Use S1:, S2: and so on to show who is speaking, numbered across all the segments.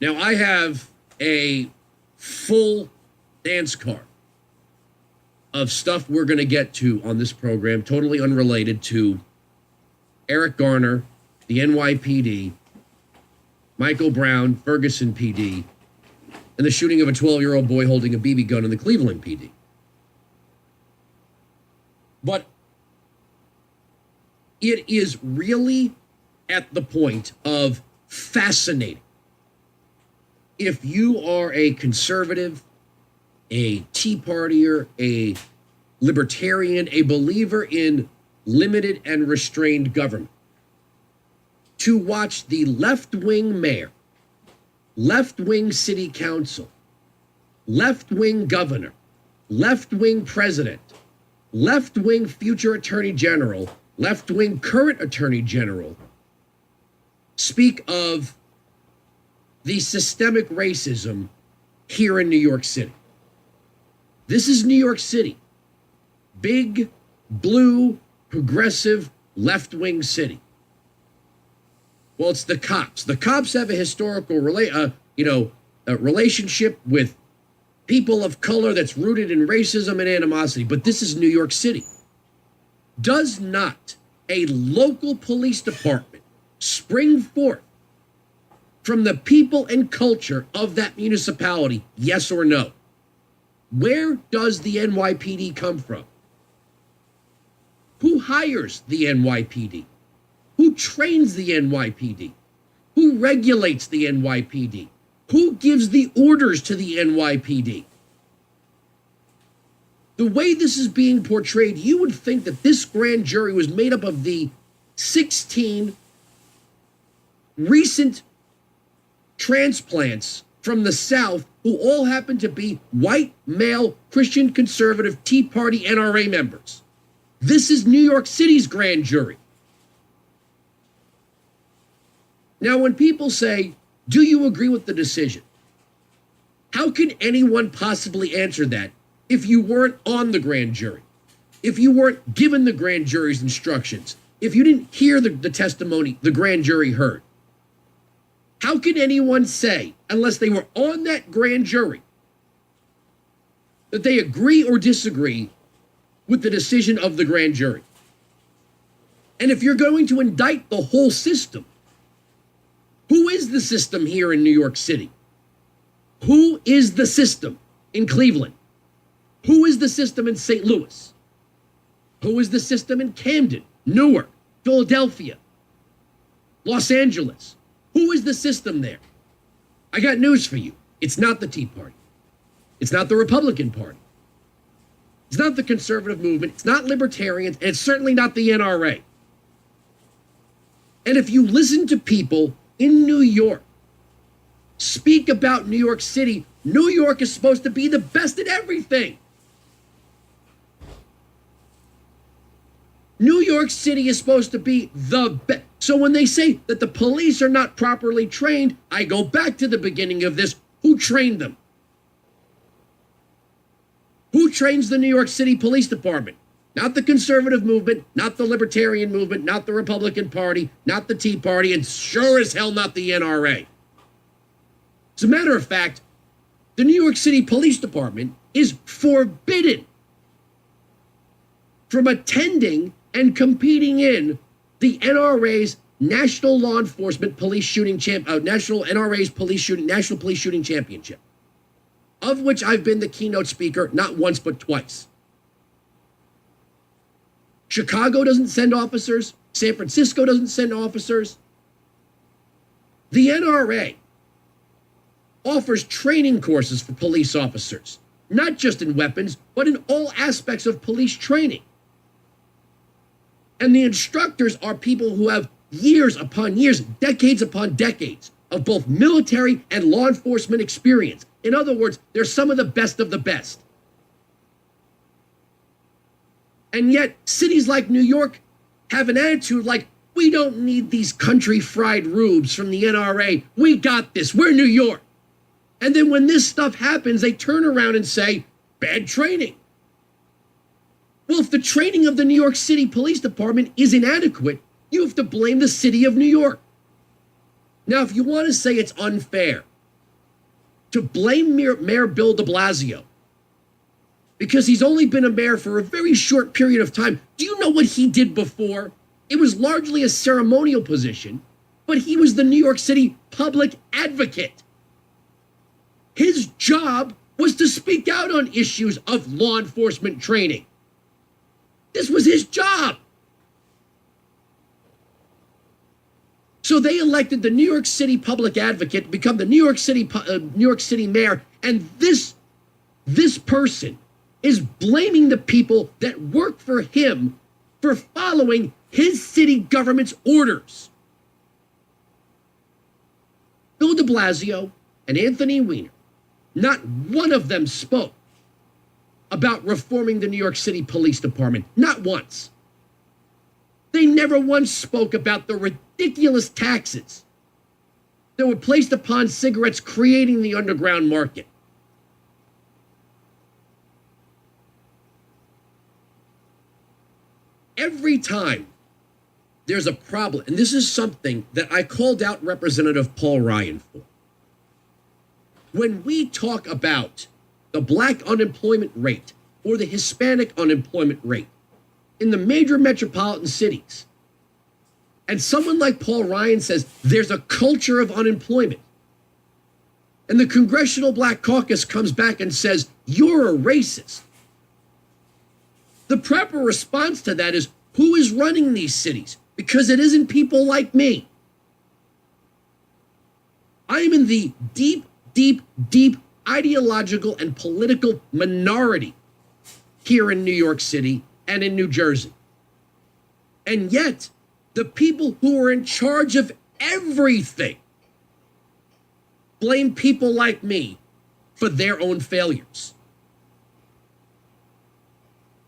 S1: Now, I have a full dance card of stuff we're going to get to on this program, totally unrelated to Eric Garner, the NYPD, Michael Brown, Ferguson PD, and the shooting of a 12-year-old boy holding a BB gun in the Cleveland PD. But it is really at the point of fascinating. If you are a conservative, a Tea Partier, a libertarian, a believer in limited and restrained government, to watch the left-wing mayor, left-wing city council, left-wing governor, left-wing president, left-wing future attorney general, left-wing current attorney general speak of the systemic racism here in New York City. This is New York City. Big, blue, progressive, left-wing city. Well, it's the cops. The cops have a historical relationship with people of color that's rooted in racism and animosity. But this is New York City. Does not a local police department spring forth from the people and culture of that municipality? Yes or no? Where does the NYPD come from? Who hires the NYPD? Who trains the NYPD? Who regulates the NYPD? Who gives the orders to the NYPD? The way this is being portrayed, you would think that this grand jury was made up of the 16 recent transplants from the South who all happen to be white, male, Christian, conservative, Tea Party, NRA members. This is New York City's grand jury. Now, when people say, do you agree with the decision? How can anyone possibly answer that if you weren't on the grand jury? If you weren't given the grand jury's instructions? If you didn't hear the testimony the grand jury heard? How can anyone say, unless they were on that grand jury, that they agree or disagree with the decision of the grand jury? And if you're going to indict the whole system, who is the system here in New York City? Who is the system in Cleveland? Who is the system in St. Louis? Who is the system in Camden, Newark, Philadelphia, Los Angeles? Who is the system there? I got news for you. It's not the Tea Party. It's not the Republican Party. It's not the conservative movement. It's not libertarians. And it's certainly not the NRA. And if you listen to people in New York speak about New York City, New York is supposed to be the best at everything. New York City is supposed to be the best. So when they say that the police are not properly trained, I go back to the beginning of this. Who trained them? Who trains the New York City Police Department? Not the conservative movement, not the libertarian movement, not the Republican Party, not the Tea Party, and sure as hell not the NRA. As a matter of fact, the New York City Police Department is forbidden from attending and competing in the NRA's National Law Enforcement Police Shooting National Police Shooting Championship, of which I've been the keynote speaker not once but twice. Chicago doesn't send officers. San Francisco doesn't send officers. The NRA offers training courses for police officers, not just in weapons, but in all aspects of police training. And the instructors are people who have years upon years, decades upon decades of both military and law enforcement experience. In other words, they're some of the best of the best. And yet, cities like New York have an attitude like, we don't need these country fried rubes from the NRA. We got this. We're New York. And then when this stuff happens, they turn around and say, bad training. Well, if the training of the New York City Police Department is inadequate, you have to blame the city of New York. Now, if you want to say it's unfair to blame Mayor Bill de Blasio because he's only been a mayor for a very short period of time. Do you know what he did before? It was largely a ceremonial position, but he was the New York City public advocate. His job was to speak out on issues of law enforcement training. This was his job. So they elected the New York City public advocate to become the New York City mayor, and this person is blaming the people that work for him for following his city government's orders. Bill de Blasio and Anthony Weiner, not one of them spoke about reforming the New York City Police Department. Not once. They never once spoke about the ridiculous taxes that were placed upon cigarettes, creating the underground market. Every time there's a problem, and this is something that I called out Representative Paul Ryan for. When we talk about the black unemployment rate or the Hispanic unemployment rate in the major metropolitan cities, and someone like Paul Ryan says there's a culture of unemployment, and the Congressional Black Caucus comes back and says, you're a racist. The proper response to that is, who is running these cities? Because it isn't people like me. I am in the deep ideological and political minority here in New York City and in New Jersey. And yet, the people who are in charge of everything blame people like me for their own failures.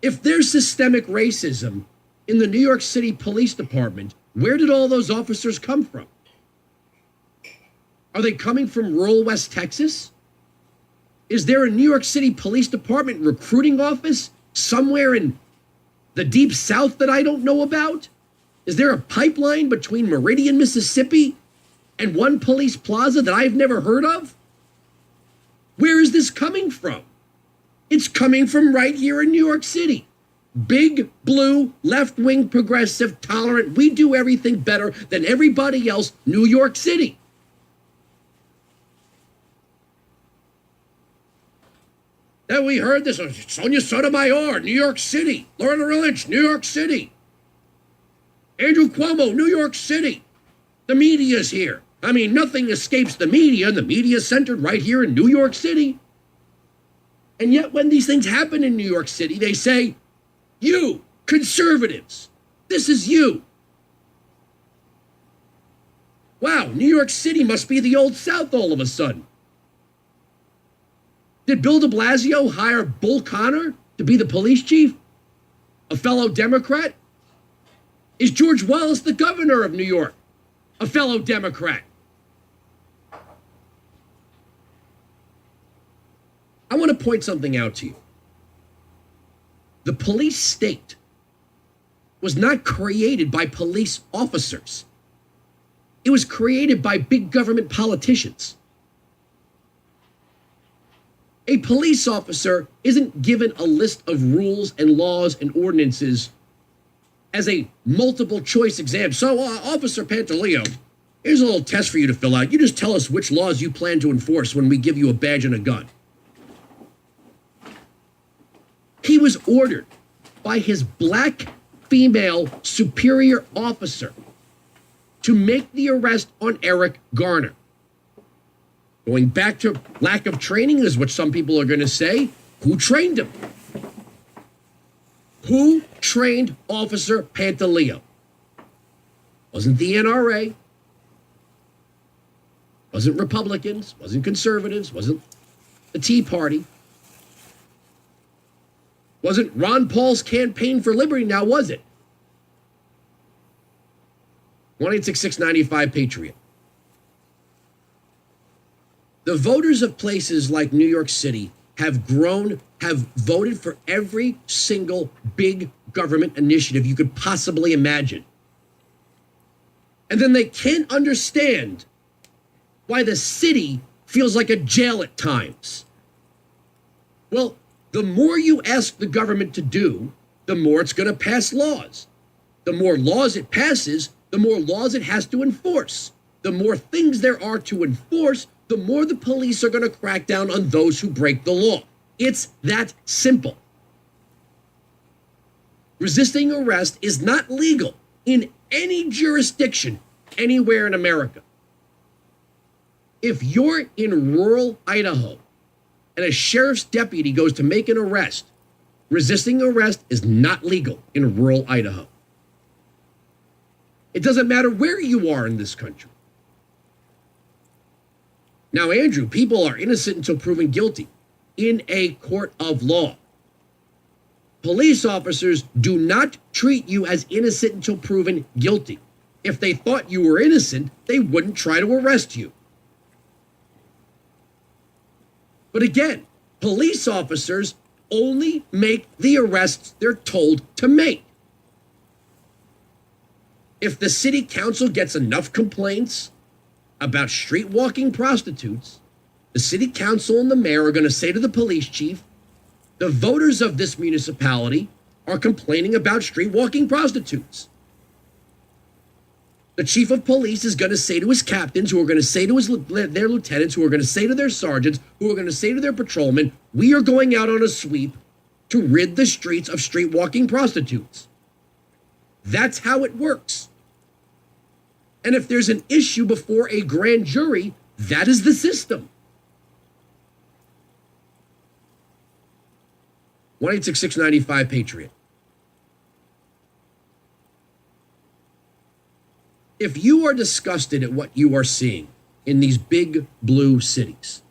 S1: If there's systemic racism in the New York City Police Department, where did all those officers come from? Are they coming from rural West Texas? Is there a New York City Police Department recruiting office somewhere in the deep South that I don't know about? Is there a pipeline between Meridian, Mississippi and one police plaza that I've never heard of? Where is this coming from? It's coming from right here in New York City. Big, blue, left-wing, progressive, tolerant, we do everything better than everybody else, New York City. Then we heard this, Sonia Sotomayor, New York City. Loretta Lynch, New York City. Andrew Cuomo, New York City. The media's here. I mean, nothing escapes the media, and the media's centered right here in New York City. And yet when these things happen in New York City, they say, you, conservatives, this is you. Wow, New York City must be the old South all of a sudden. Did Bill de Blasio hire Bull Connor to be the police chief? A fellow Democrat? Is George Wallace the governor of New York? A fellow Democrat? I want to point something out to you. The police state was not created by police officers. It was created by big government politicians. A police officer isn't given a list of rules and laws and ordinances as a multiple choice exam. So, Officer Pantaleo, here's a little test for you to fill out. You just tell us which laws you plan to enforce when we give you a badge and a gun. He was ordered by his black female superior officer to make the arrest on Eric Garner. Going back to lack of training is what some people are going to say. Who trained him? Who trained Officer Pantaleo? Wasn't the NRA. Wasn't Republicans. Wasn't conservatives. Wasn't the Tea Party. Wasn't Ron Paul's Campaign for Liberty, now was it? 1-866-95-PATRIOT. The voters of places like New York City have voted for every single big government initiative you could possibly imagine. And then they can't understand why the city feels like a jail at times. Well, the more you ask the government to do, the more it's going to pass laws. The more laws it passes, the more laws it has to enforce. The more things there are to enforce, the more the police are going to crack down on those who break the law. It's that simple. Resisting arrest is not legal in any jurisdiction anywhere in America. If you're in rural Idaho and a sheriff's deputy goes to make an arrest, resisting arrest is not legal in rural Idaho. It doesn't matter where you are in this country. Now, Andrew, people are innocent until proven guilty in a court of law. Police officers do not treat you as innocent until proven guilty. If they thought you were innocent, they wouldn't try to arrest you. But again, police officers only make the arrests they're told to make. If the city council gets enough complaints about street walking prostitutes, the city council and the mayor are going to say to the police chief, the voters of this municipality are complaining about street walking prostitutes. The chief of police is going to say to his captains, who are going to say to their lieutenants, who are going to say to their sergeants, who are going to say to their patrolmen, we are going out on a sweep to rid the streets of street walking prostitutes. That's how it works. And if there's an issue before a grand jury, that is the system. 1-866-95-PATRIOT. If you are disgusted at what you are seeing in these big blue cities,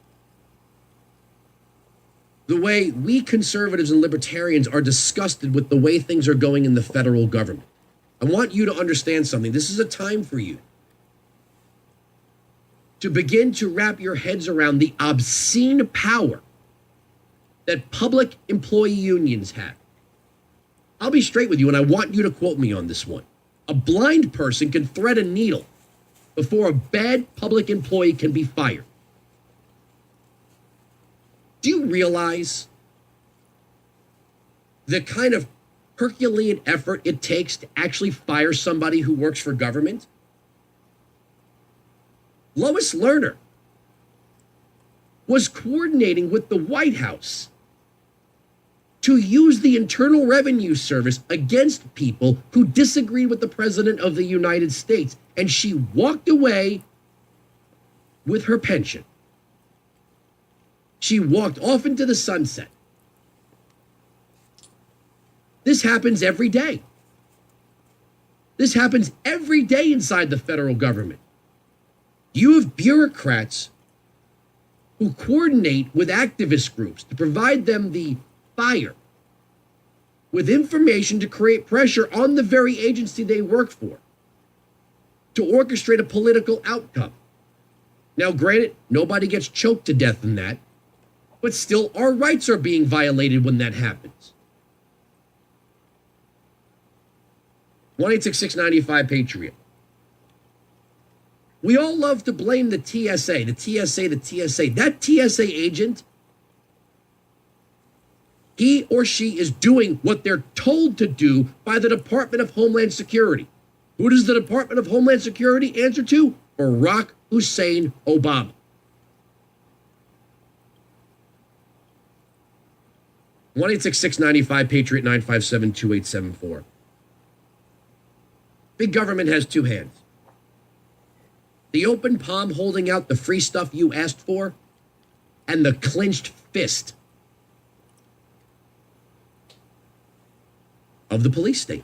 S1: the way we conservatives and libertarians are disgusted with the way things are going in the federal government, I want you to understand something. This is a time for you to begin to wrap your heads around the obscene power that public employee unions have. I'll be straight with you, and I want you to quote me on this one. A blind person can thread a needle before a bad public employee can be fired. Do you realize the kind of Herculean effort it takes to actually fire somebody who works for government? Lois Lerner was coordinating with the White House to use the Internal Revenue Service against people who disagreed with the President of the United States. And she walked away with her pension. She walked off into the sunset. This happens every day. This happens every day inside the federal government. You have bureaucrats who coordinate with activist groups to provide them the fire with information to create pressure on the very agency they work for to orchestrate a political outcome. Now, granted, nobody gets choked to death in that, but still our rights are being violated when that happens. 1-866-95-PATRIOT. We all love to blame the TSA. That TSA agent, he or she is doing what they're told to do by the Department of Homeland Security. Who does the Department of Homeland Security answer to? Barack Hussein Obama. One 866-95-PATRIOT 957-2874. Big government has two hands. The open palm holding out the free stuff you asked for, and the clenched fist of the police state.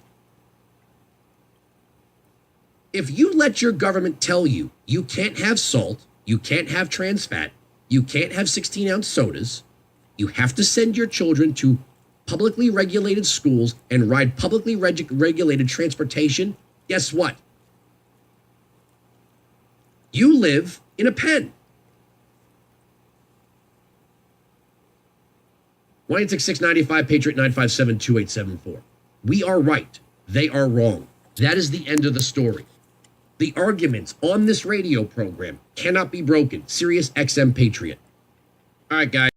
S1: If you let your government tell you you can't have salt, you can't have trans fat, you can't have 16-ounce sodas, you have to send your children to publicly regulated schools and ride publicly regulated transportation, guess what? You live in a pen. 1-866-95-PATRIOT 957-2874. We are right. They are wrong. That is the end of the story. The arguments on this radio program cannot be broken. Sirius XM Patriot. All right, guys.